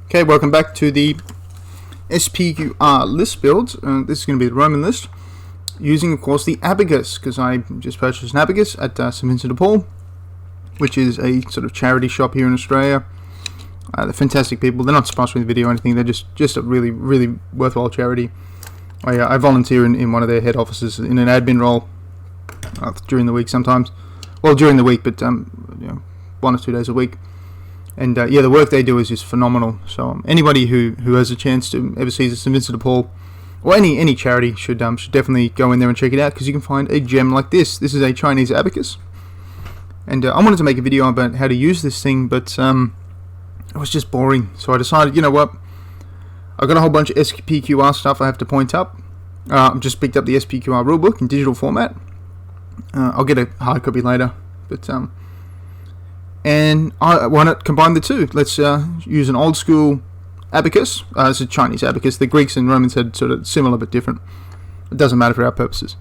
Okay, welcome back to the SPQR list build. This is going to be the Roman list, using of course the Abacus, because I just purchased an Abacus at St Vincent de Paul, which is a sort of charity shop here in Australia. They're fantastic people. They're not sponsoring the video or anything. They're just a really worthwhile charity. I volunteer in one of their head offices in an admin role during the week sometimes. Well, during the week, but 1 or 2 days a week. And yeah, the work they do is just phenomenal. So anybody who has a chance to ever see St Vincent de Paul, or any charity, should definitely go in there and check it out, because you can find a gem like this. This is a Chinese abacus, and I wanted to make a video about how to use this thing, but it was just boring. So I decided, you know what, I've got a whole bunch of SPQR stuff I have to point up. I've just picked up the SPQR rulebook in digital format. I'll get a hard copy later, but and I want to combine the two. Let's use an old school abacus. It's a Chinese abacus. The Greeks and Romans had sort of similar but different. It doesn't matter for our purposes.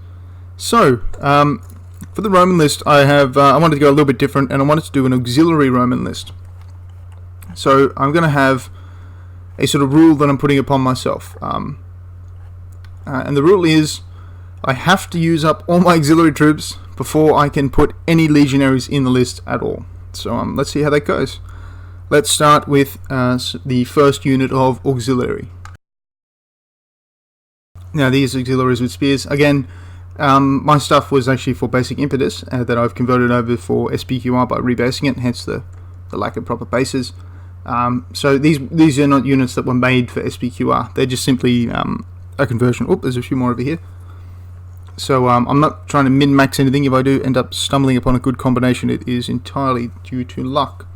So for the Roman list, I wanted to go a little bit different, and I wanted to do an auxiliary Roman list. So I'm going to have a sort of rule that I'm putting upon myself, and the rule is I have to use up all my auxiliary troops before I can put any legionaries in the list at all. So let's see how that goes. Let's start with the first unit of auxiliary. Now these auxiliaries with spears, again, my stuff was actually for basic impetus that I've converted over for SPQR by rebasing it, hence the lack of proper bases. So these are not units that were made for SPQR. They're just simply a conversion. Oh, there's a few more over here. So I'm not trying to min-max anything. If I do end up stumbling upon a good combination, it is entirely due to luck.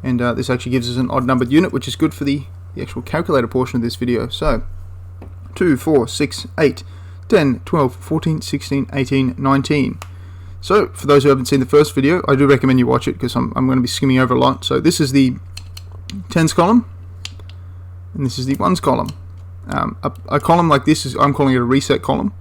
And this actually gives us an odd-numbered unit, which is good for the actual calculator portion of this video. So 2, 4, 6, 8, 10, 12, 14, 16, 18, 19. So for those who haven't seen the first video, I do recommend you watch it, because I'm going to be skimming over a lot. So this is the tens column, and this is the ones column. A column like this, I'm calling it a reset column.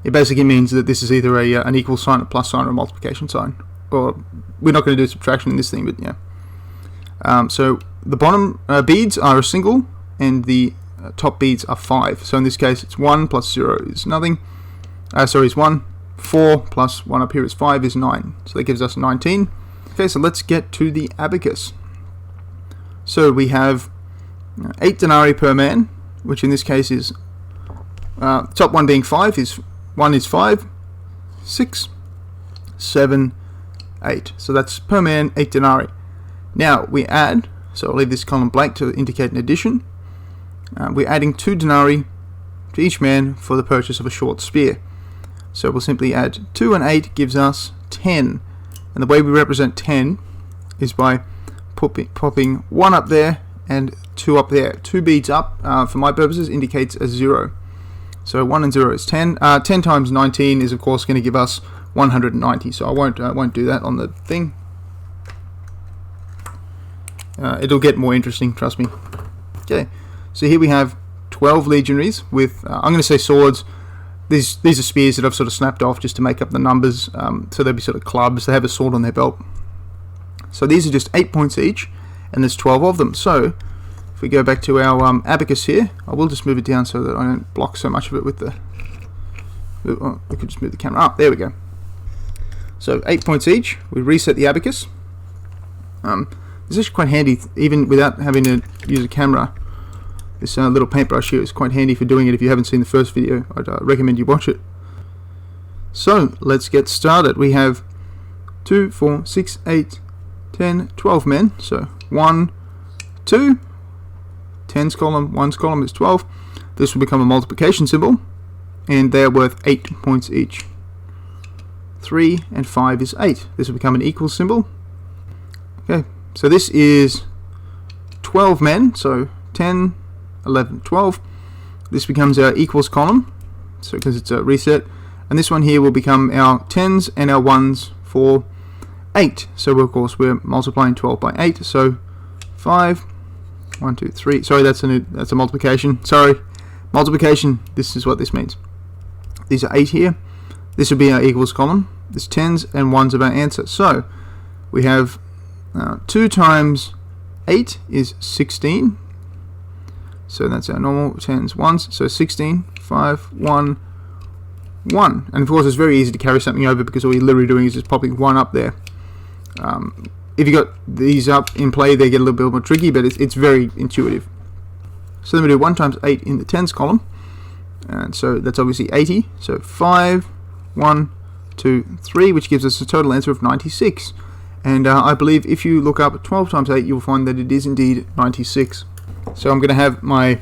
It basically means that this is either an equal sign, a plus sign, or a multiplication sign. Or we're not going to do subtraction in this thing, but yeah. So the bottom beads are a single, and the top beads are 5. So in this case, it's 1 plus 0 is nothing. Is 1. 4 plus 1 up here is 5 is 9. So that gives us 19. Okay, so let's get to the abacus. So we have 8 denarii per man, which in this case is top one being 5 is 1 is 5, 6, 7, 8. So that's per man 8 denarii. Now we add, so I'll leave this column blank to indicate an addition. We're adding 2 denarii to each man for the purchase of a short spear. So we'll simply add 2 and 8 gives us 10. And the way we represent 10 is by popping 1 up there and 2 up there. 2 beads up, for my purposes, indicates a 0. So 1 and 0 is 10. 10 times 19 is of course going to give us 190. So I won't do that on the thing. It'll get more interesting, trust me. Okay, so here we have 12 legionaries with I'm going to say swords. These are spears that I've sort of snapped off just to make up the numbers. So they'll be sort of clubs. They have a sword on their belt. So these are just 8 points each, and there's 12 of them. So if we go back to our abacus here, I will just move it down so that I don't block so much of it with the... Oh, we could just move the camera up. There we go. So 8 points each. We reset the abacus. It's actually quite handy, even without having to use a camera. This little paintbrush here is quite handy for doing it. If you haven't seen the first video, I'd recommend you watch it. So let's get started. We have 2, 4, 6, 8, 10, 12 men. So 1, 2, 10's column, 1's column is 12. This will become a multiplication symbol, and they are worth 8 points each. 3 and 5 is 8. This will become an equal symbol. Okay, so this is 12 men, so 10, 11, 12. This becomes our equals column, so because it's a reset, and this one here will become our 10s and our 1s for 8. So of course we're multiplying 12 by 8, so 5, 1, 2, 3. Sorry, that's a multiplication. Sorry, multiplication. This is what this means. These are 8 here. This will be our equals column. This 10s and 1s of our answer. So we have 2 times 8 is 16. So that's our normal 10s, 1s. So 16, 5, 1, 1. And of course it's very easy to carry something over because all you're literally doing is just popping 1 up there. If you got these up in play, they get a little bit more tricky, but it's very intuitive. So then we do 1 times 8 in the tens column. And so that's obviously 80. So 5, 1, 2, 3, which gives us a total answer of 96. And I believe if you look up 12 times 8, you'll find that it is indeed 96. So I'm going to have my...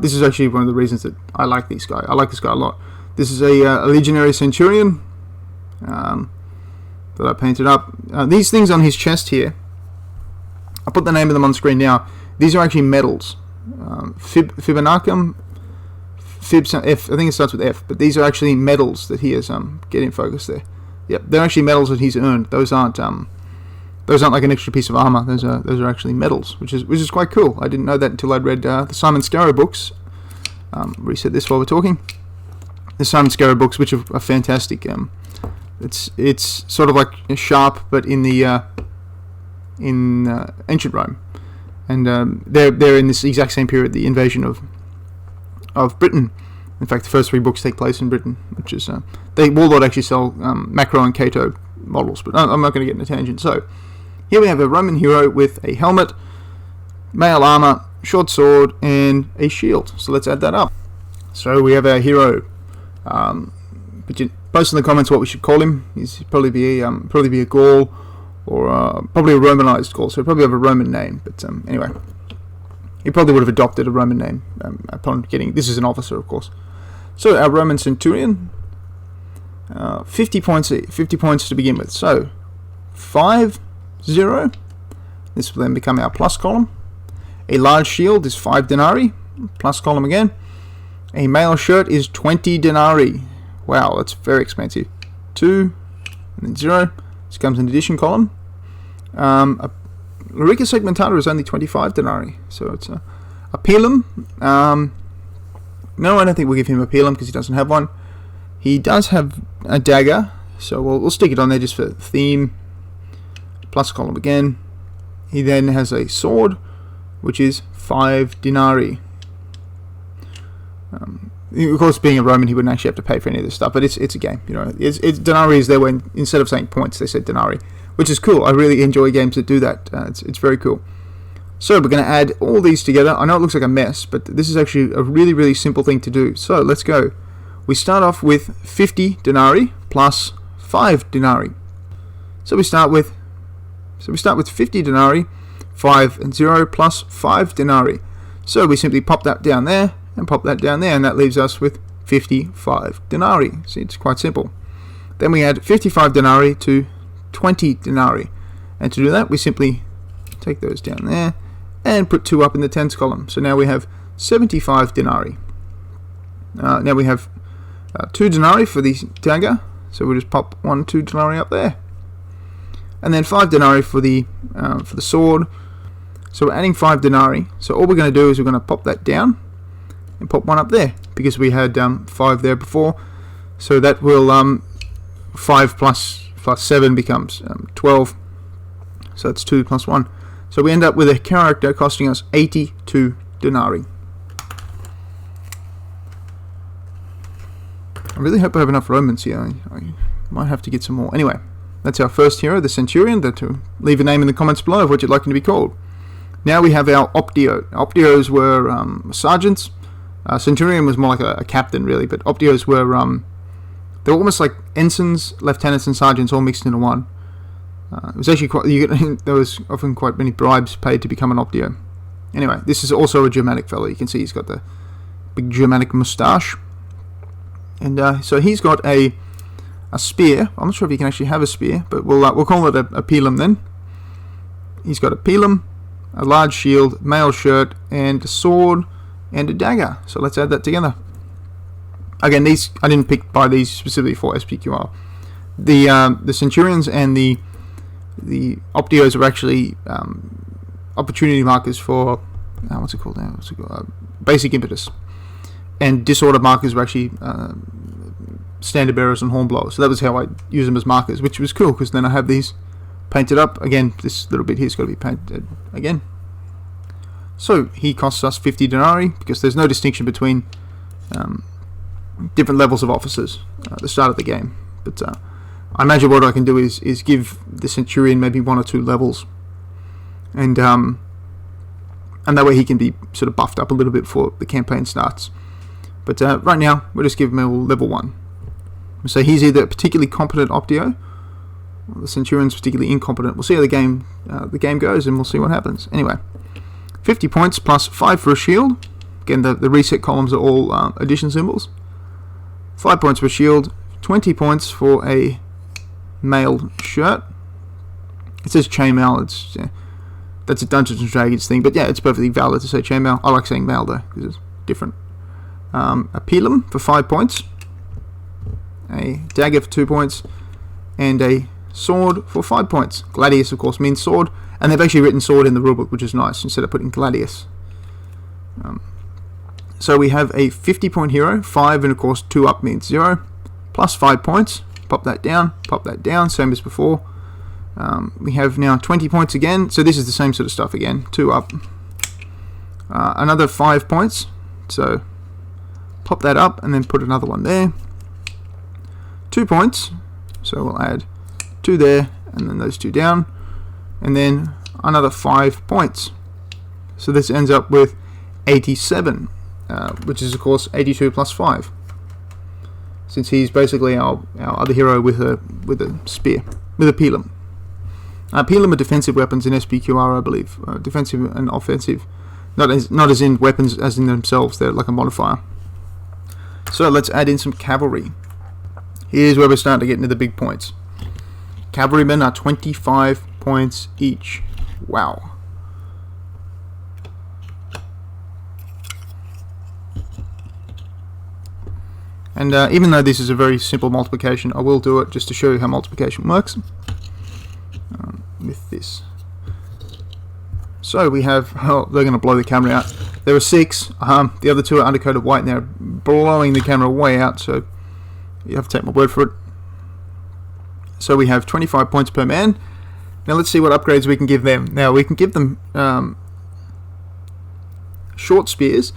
this is actually one of the reasons that I like this guy. I like this guy a lot. This is a legionary centurion that I painted up. These things on his chest here, I'll put the name of them on screen now. These are actually medals. Fibonacum, F, I think it starts with F, but these are actually medals that he has, get in focus there. Yep, they're actually medals that he's earned. Those aren't like an extra piece of armor. Those are actually medals, which is quite cool. I didn't know that until I'd read the Simon Scarrow books. Reset this while we're talking. The Simon Scarrow books, which are fantastic. It's sort of like a Sharp, but in the ancient Rome, and they're in this exact same period, the invasion of Britain. In fact, the first 3 books take place in Britain, which is Warlord actually sell Macro and Cato models, but I'm not going to get in a tangent. So here we have a Roman hero with a helmet, mail armor, short sword, and a shield. So let's add that up. So we have our hero. But you post in the comments what we should call him. He's probably be a Gaul, or probably a Romanized Gaul. So he'll probably have a Roman name. But anyway, he probably would have adopted a Roman name upon getting. This is an officer, of course. So our Roman centurion, 50 points to begin with. So 5, 0. This will then become our plus column. A large shield is 5 denarii, plus column again. A mail shirt is 20 denarii. Wow, that's very expensive. 2, and then 0. This comes in addition column. A Lorica segmentata is only 25 denarii, so it's a pilum. No, I don't think we'll give him a pilum because he doesn't have one. He does have a dagger, so we'll stick it on there just for theme. Plus column again. He then has a sword, which is 5 denarii. Of course, being a Roman, he wouldn't actually have to pay for any of this stuff, but it's a game, you know. It's denarii is there when instead of saying points, they said denarii, which is cool. I really enjoy games that do that. It's very cool. So we're going to add all these together. I know it looks like a mess, but this is actually a really, really simple thing to do. So let's go. We start off with 50 denarii plus 5 denarii. So we start with 50 denarii, 5 and 0 plus 5 denarii. So we simply pop that down there and pop that down there, and that leaves us with 55 denarii. See, it's quite simple. Then we add 55 denarii to 20 denarii, and to do that we simply take those down there and put 2 up in the tens column. So now we have 75 denarii. Now we have 2 denarii for the dagger, so we'll just pop 1, 2 denarii up there, and then 5 denarii for the sword. So we're adding 5 denarii. So all we're going to do is we're going to pop that down and pop 1 up there, because we had 5 there before. So that will 5 plus 7 becomes 12. So that's 2 plus 1. So we end up with a character costing us 82 denarii. I really hope I have enough Romans here. I might have to get some more. Anyway, that's our first hero, the Centurion. Leave a name in the comments below of what you'd like him to be called. Now we have our Optio. Optios were sergeants. Centurion was more like a captain, really, but Optios were they were almost like ensigns, lieutenants, and sergeants all mixed into one. It was actually there was often quite many bribes paid to become an Optio. Anyway, this is also a Germanic fellow. You can see he's got the big Germanic moustache, and so he's got a spear. I'm not sure if he can actually have a spear, but we'll call it a pilum then. He's got a pilum, a large shield, mail shirt, and a sword and a dagger. So let's add that together. Again, these I didn't buy these specifically for SPQR. The Centurions and the Optios are actually opportunity markers for what's it called now? Basic impetus. And disorder markers were actually standard bearers and hornblowers. So that was how I use them as markers, which was cool because then I have these painted up. Again, this little bit here's got to be painted again. So he costs us 50 denarii because there's no distinction between different levels of officers at the start of the game. But I imagine what I can do is give the Centurion maybe 1 or 2 levels, and that way he can be sort of buffed up a little bit before the campaign starts. But right now we'll just give him a level 1. So he's either a particularly competent Optio, or the Centurion's particularly incompetent. We'll see how the game goes, and we'll see what happens. Anyway, 50 points plus 5 for a shield. Again, the reset columns are all addition symbols. 5 points for a shield, 20 points for a mail shirt. It says chainmail. That's a Dungeons and Dragons thing, but yeah, it's perfectly valid to say chainmail. I like saying mail though, because it's different. A pilum for 5 points, a dagger for 2 points, and a sword for 5 points. Gladius, of course, means sword, and they've actually written sword in the rulebook, which is nice, instead of putting gladius. So we have a 50-point hero, 5, and of course 2 up means 0, plus 5 points. Pop that down, same as before. We have now 20 points again, so this is the same sort of stuff again, 2 up. Another 5 points, so pop that up and then put another one there. 2 points, so we'll add 2 there and then those 2 down, and then another 5 points. So this ends up with 87, which is of course 82 plus 5, since he's basically our other hero with a spear, with a pilum. Pilum are defensive weapons in SPQR, I believe. Defensive and offensive, not as in weapons as in themselves. They're like a modifier. So let's add in some cavalry. Here's where we're starting to get into the big points. Cavalrymen are 25 points each. Wow. And even though this is a very simple multiplication, I will do it just to show you how multiplication works with this. So we have, oh, they're going to blow the camera out. There are 6. The other 2 are undercoated white and they're blowing the camera way out, so you have to take my word for it. So we have 25 points per man. Now let's see what upgrades we can give them. Now we can give them short spears.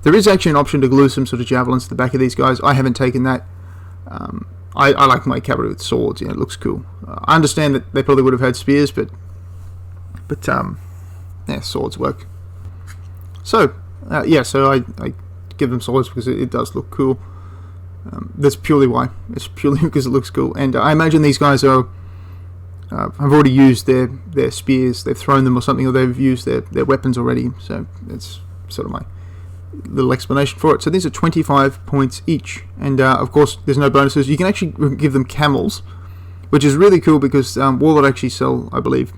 There is actually an option to glue some sort of javelins to the back of these guys. I haven't taken that. I like my cavalry with swords. It looks cool. I understand that they probably would have had spears, but yeah, swords work. So yeah, so I give them swords because it does look cool. That's purely why. It's purely because it looks cool. And I imagine these guys have already used their spears. They've thrown them or something, or they've used their weapons already. So that's sort of my little explanation for it. So these are 25 points each, and of course there's no bonuses. You can actually give them camels, which is really cool because Warlord actually sell, I believe,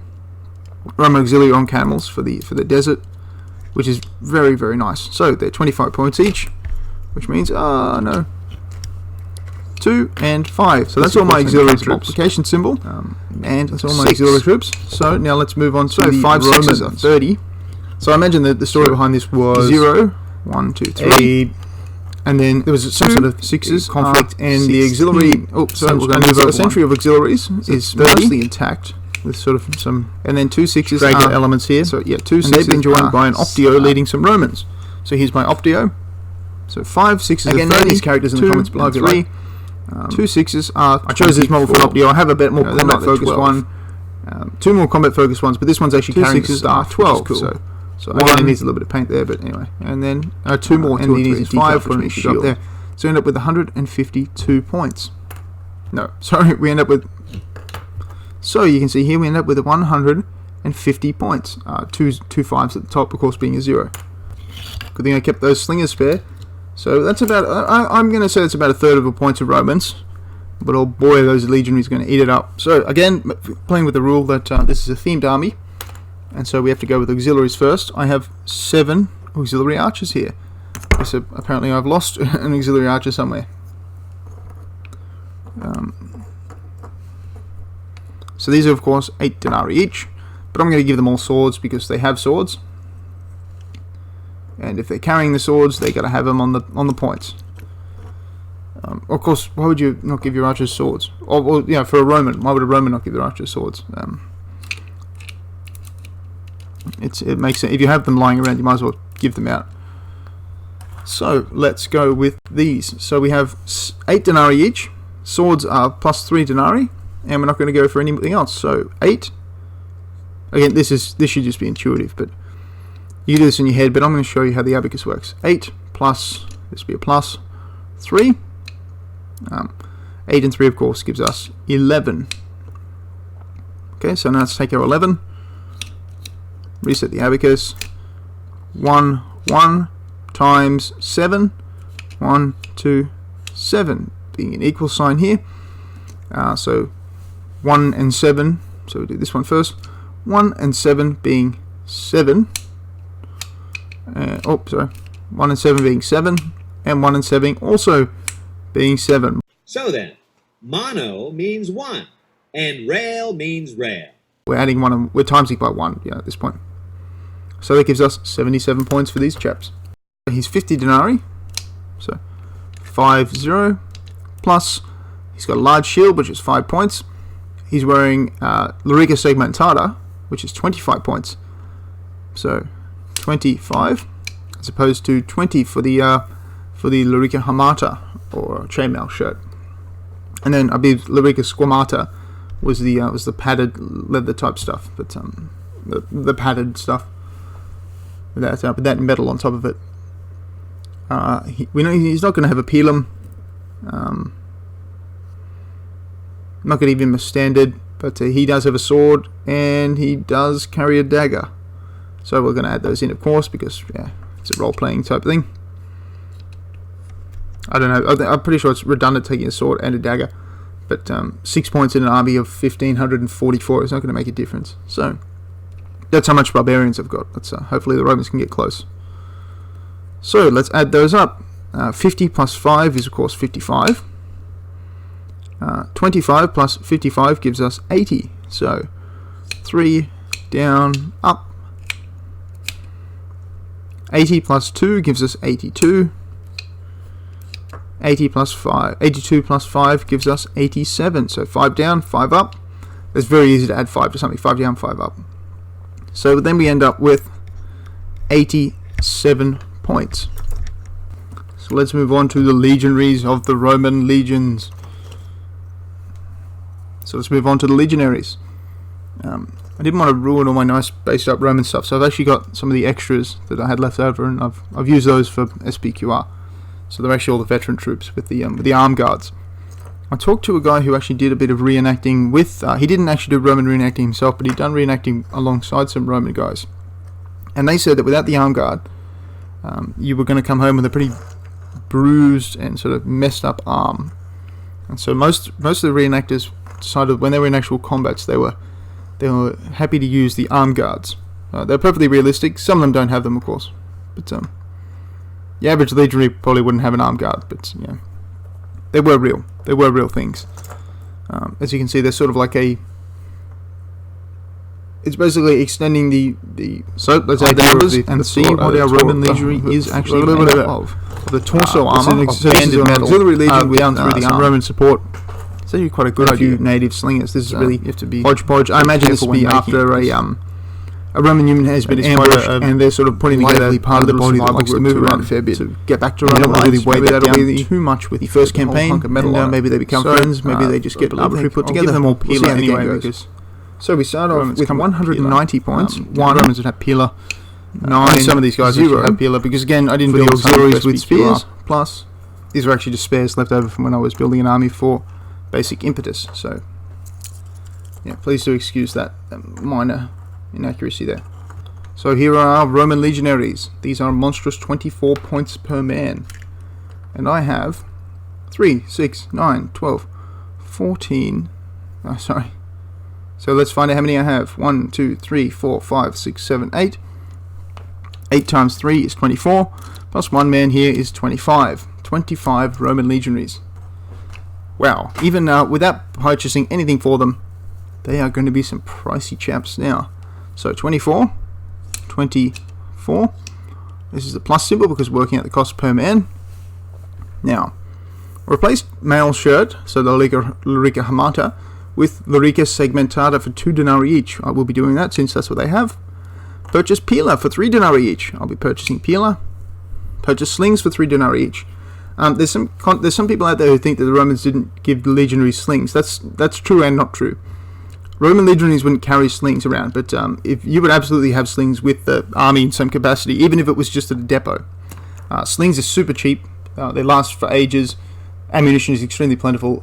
Roman auxiliary on camels for the desert, which is very, very nice. So they're 25 points each, which means 2 and 5. So that's all my auxiliary troops. Multiplication symbol, and that's all my auxiliary troops. So now let's move on to the 5 Romans are 30. So I imagine that the story behind this was 0, 1, 2, 3, and then there was some sort of 6s conflict, and the auxiliary. Oh, so we're going to move over. The century of auxiliaries is mostly intact, with sort of some, and then 2 6s elements here. So yeah, 2 6s. And they've been joined by an Optio leading some Romans. So here's my Optio. So 5 6s. Again, name these characters in the comments below. 3, 2 6s are. I chose this model for Optio. I have a bit more combat focused one. 2 more combat focused ones, but this one's actually carrying 6s are 12. Cool. So again, it needs a little bit of paint there, but anyway. And then 2 more, and he needs 5 for each shield. There. So we end up with 152 points. No, sorry, we end up with. So you can see here we end up with 150 points. 2 5s at the top, of course, being a 0. Good thing I kept those slingers spare. So that's about. I'm going to say it's about a third of a point of Romans. But oh boy, those legionaries are going to eat it up. So again, playing with the rule that this is a themed army. And so we have to go with auxiliaries first. I have 7 auxiliary archers here. So apparently I've lost an auxiliary archer somewhere. So these are of course 8 denarii each. But I'm going to give them all swords because they have swords. And if they're carrying the swords, they got to have them on the points. Of course, why would you not give your archers swords? Or you know, for a Roman, why would a Roman not give their archers swords? it makes sense. If you have them lying around, you might as well give them out. So let's go with these. So we have 8 denarii each. Swords are plus 3 denarii, and we're not going to go for anything else. So 8. Again, this should just be intuitive, but you do this in your head. But I'm going to show you how the abacus works. 8 plus, this will be a plus 3. 8 and 3, of course, gives us 11. Okay, so now let's take our 11. Reset the abacus. 1, 1 times 7. 1, 2, 7. Being an equal sign here. So 1 and 7. So we'll do this one first. 1 and 7 being 7. Oh, sorry. 1 and 7 being 7. And 1 and 7 also being 7. So then, mono means 1, and rail means rail. We're adding 1 and we're timesing by 1, at this point. So that gives us 77 points for these chaps. He's 50 denarii. So 50 plus, he's got a large shield, which is 5 points. He's wearing Lorica Segmentata, which is 25 points. So 25, as opposed to 20 for the Lorica Hamata or chainmail shirt. And then I believe Lorica Squamata was the padded leather type stuff, but the padded stuff with that metal on top of it. We know he's not going to have a pilum. Not going to give him a standard, but he does have a sword and he does carry a dagger. So we're going to add those in, of course, because it's a role-playing type thing. I don't know. I'm pretty sure it's redundant taking a sword and a dagger, but 6 points in an army of 1,544 is not going to make a difference. So that's how much barbarians I've got. Let's hopefully the Romans can get close. So let's add those up. 50 plus 5 is of course 55. 25 plus 55 gives us 80. So 3 down, up. 80 plus 2 gives us 82. 82 plus 5 gives us 87. So 5 down, 5 up. It's very easy to add 5 to something. 5 down, 5 up. So then we end up with 87 points. So let's move on to the legionaries of the Roman legions. So let's move on to the legionaries. I didn't want to ruin all my nice based up Roman stuff, so I've actually got some of the extras that I had left over, and I've used those for SPQR. So they're actually all the veteran troops with the arm guards. I talked to a guy who actually did a bit of reenacting with. He didn't actually do Roman reenacting himself, but he'd done reenacting alongside some Roman guys, and they said that without the arm guard, you were going to come home with a pretty bruised and sort of messed up arm. And so most of the reenactors decided when they were in actual combats, they were happy to use the arm guards. They're perfectly realistic. Some of them don't have them, of course, but the average legionary probably wouldn't have an arm guard. But they were real. They were real things. As you can see, they're sort of like a. It's basically extending the. So let's add the numbers and see what our Roman legionary is actually made up of. The torso armor, so this is an auxiliary legion with down through the Roman support. So you're quite a good idea. Native slingers. This is really you have to be hodgepodge. I imagine this will be after a Roman unit has been ambushed and they're sort of putting together part of the body that likes to move around a fair bit to get back to Rome. They don't really weigh that down too much with the first campaign. And maybe they become friends. Maybe they just get arbitrarily put together. Give them all Pila anyway. So we start off with 190 points. Romans would have Pila. 9. Some of these guys have Pila because again I didn't build auxiliaries with spears. Plus these are actually just spares left over from when I was building an army for basic impetus. So yeah, please do excuse that minor inaccuracy there. So here are our Roman legionaries. These are a monstrous 24 points per man, and I have 3, 6, 9, 12, 14. Oh, sorry. So let's find out how many I have. 1, 2, 3, 4, 5, 6, 7, 8. 8 times 3 is 24, plus 1 man here is 25. 25 Roman legionaries. Wow, even without purchasing anything for them, they are going to be some pricey chaps now. So 24. This is the plus symbol because we're working out the cost per man. Now, replace mail shirt, so the Lorica Hamata, with Lorica Segmentata for 2 denarii each. I will be doing that since that's what they have. Purchase Pila for 3 denarii each. I'll be purchasing Pila. Purchase slings for 3 denarii each. There's some people out there who think that the Romans didn't give the legionaries slings. That's true and not true. Roman legionaries wouldn't carry slings around, but if you would absolutely have slings with the army in some capacity, even if it was just at a depot. Slings are super cheap. They last for ages. Ammunition is extremely plentiful.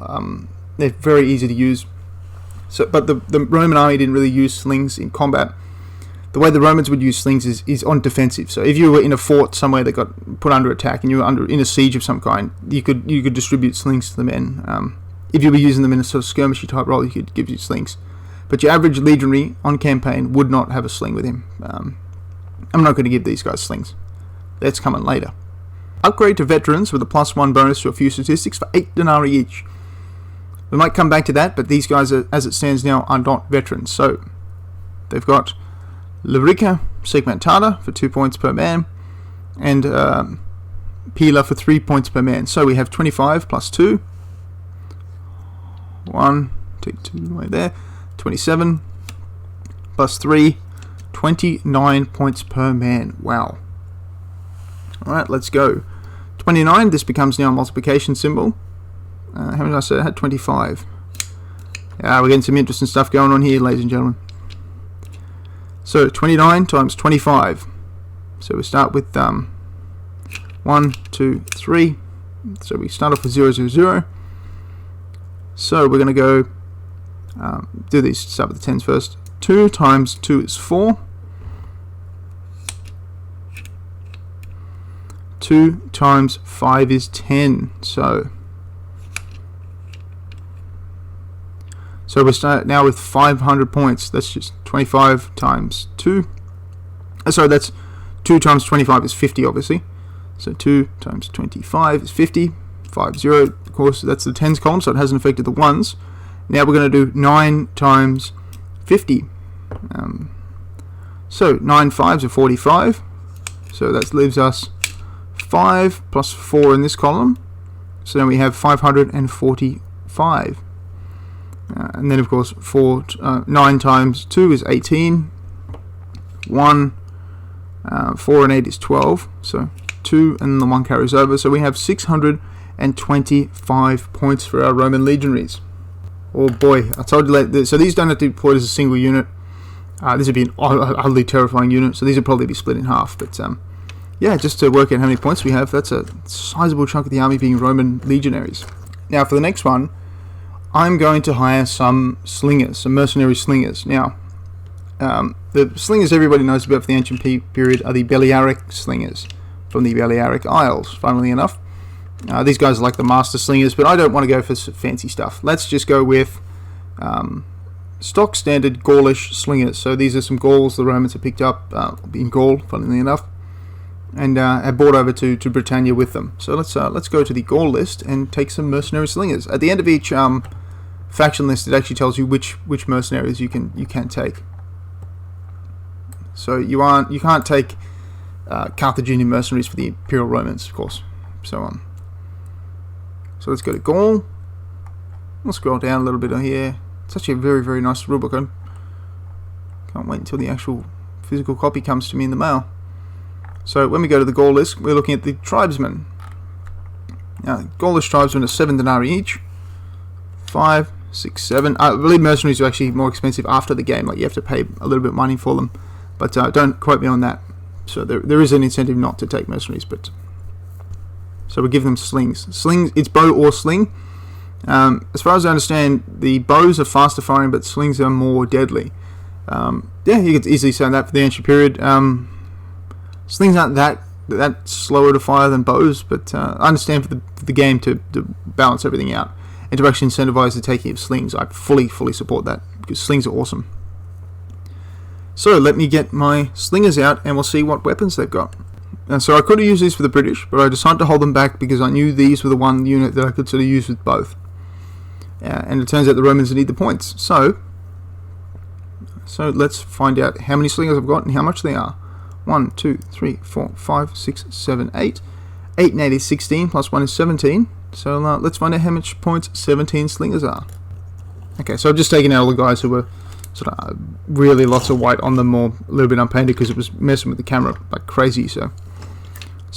They're very easy to use. But the Roman army didn't really use slings in combat. The way the Romans would use slings is on defensive. So if you were in a fort somewhere that got put under attack and you were in a siege of some kind, you could distribute slings to the men. If you were using them in a sort of skirmishy type role, you could give you slings. But your average legionary on campaign would not have a sling with him. I'm not going to give these guys slings. That's coming later. Upgrade to veterans with a +1 bonus to a few statistics for 8 denarii each. We might come back to that, but these guys, as it stands now, are not veterans. So they've got Lyrica Segmentata for 2 points per man, and Pila for 3 points per man. So we have 25 plus 2. 1, take 2 away there. 27 plus 3. 29 points per man. Wow. Alright, let's go. 29, this becomes now a multiplication symbol. How many did I say I had? 25. We're getting some interesting stuff going on here, ladies and gentlemen. So 29 times 25. So we start with 1, 2, 3. So we start off with 0, 0, 0. So we're going to go do these, start with the tens first. 2 times 2 is 4. 2 times 5 is 10. So we start now with 500 points. That's just 25 times 2. Sorry, that's 2 times 25 is 50, obviously. So 2 times 25 is 50. 5, 0, of course, that's the tens column, so it hasn't affected the ones. Now we're going to do 9 times 50. So 9 5s are 45. So that leaves us 5 plus 4 in this column. So now we have 545. And then of course 9 times 2 is 18. 1, 4 and 8 is 12. So 2 and the 1 carries over. So we have 625 points for our Roman legionaries. Oh boy, I told you. So these don't have to be deployed as a single unit. This would be an utterly terrifying unit. So these would probably be split in half. But yeah, just to work out how many points we have, that's a sizable chunk of the army being Roman legionaries. Now for the next one, I'm going to hire some slingers, some mercenary slingers. Now, the slingers everybody knows about for the ancient period are the Balearic slingers from the Balearic Isles, funnily enough. These guys are like the master slingers, but I don't want to go for fancy stuff. Let's just go with stock standard Gaulish slingers. So these are some Gauls the Romans have picked up in Gaul, funnily enough, and have brought over to Britannia with them. So let's go to the Gaul list and take some mercenary slingers. At the end of each faction list, it actually tells you which mercenaries you can take. So you can't take Carthaginian mercenaries for the Imperial Romans, of course. So let's go to Gaul. We'll scroll down a little bit here. It's actually a very, very nice rulebook. I can't wait until the actual physical copy comes to me in the mail. So when we go to the Gaul list, we're looking at the tribesmen. Now, Gaulish tribesmen are 7 denarii each. 5, 6, 7. I believe mercenaries are actually more expensive after the game. Like you have to pay a little bit of money for them, but don't quote me on that. So there is an incentive not to take mercenaries, but so we give them slings. Slings, it's bow or sling. As far as I understand, the bows are faster firing, but slings are more deadly. Yeah, you could easily say that for the ancient period. Slings aren't that slower to fire than bows, but I understand for the game to balance everything out and to actually incentivize the taking of slings. I fully support that because slings are awesome. So let me get my slingers out and we'll see what weapons they've got. So I could have used these for the British, but I decided to hold them back because I knew these were the one unit that I could sort of use with both. And it turns out the Romans need the points. So let's find out how many slingers I've got and how much they are. 1, 2, 3, 4, 5, 6, 7, 8. 8 and 8 is 16, plus 1 is 17. So let's find out how much points 17 slingers are. Okay, so I've just taken out all the guys who were sort of really lots of white on them, or a little bit unpainted because it was messing with the camera like crazy. So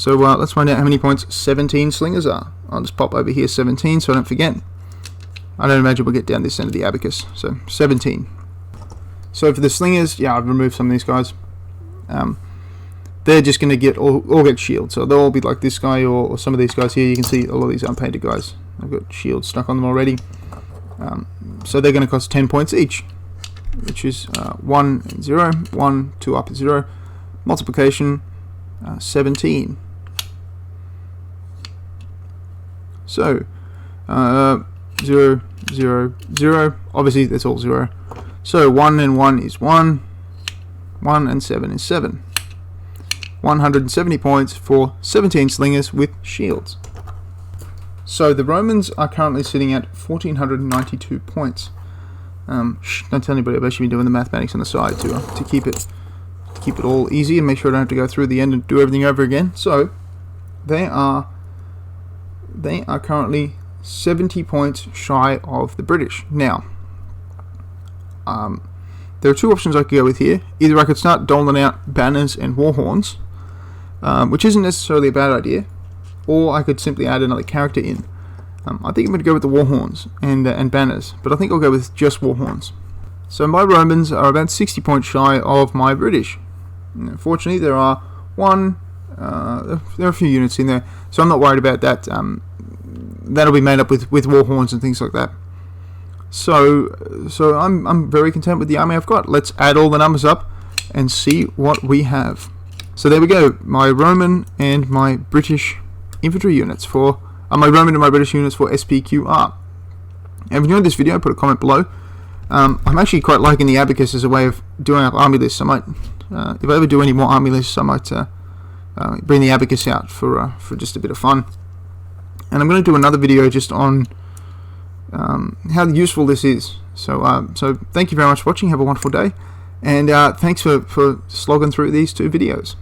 let's find out how many points 17 slingers are. I'll just pop over here 17 so I don't forget. I don't imagine we'll get down this end of the abacus. So 17. So for the slingers, yeah, I've removed some of these guys. They're just going to get all get shields. So they'll all be like this guy, or some of these guys here. You can see a lot of these unpainted guys. I've got shields stuck on them already. So they're going to cost 10 points each, which is 1 and 0, 1, 2 up at 0, multiplication 17. So 0, 0, 0, obviously that's all 0. So 1 and 1 is 1, 1 and 7 is 7. 170 points for 17 slingers with shields. So the Romans are currently sitting at 1,492 points. Don't tell anybody. I've actually been doing the mathematics on the side to keep it all easy and make sure I don't have to go through the end and do everything over again. So they are currently 70 points shy of the British. Now, there are two options I could go with here. Either I could start doling out banners and war horns, which isn't necessarily a bad idea, or I could simply add another character in. I think I'm going to go with the war horns and banners, but I think I'll go with just war horns. So my Romans are about 60 points shy of my British. Fortunately, there are a few units in there, so I'm not worried about that. That'll be made up with war horns and things like that. So I'm very content with the army I've got. Let's add all the numbers up and see what we have. So there we go, my Roman and my British infantry units for my Roman and my British units for SPQR. And if you enjoyed this video, put a comment below. I'm actually quite liking the abacus as a way of doing up army lists. I might, if I ever do any more army lists, I might bring the abacus out for just a bit of fun. And I'm going to do another video just on how useful this is. So thank you very much for watching. Have a wonderful day, and thanks for slogging through these two videos.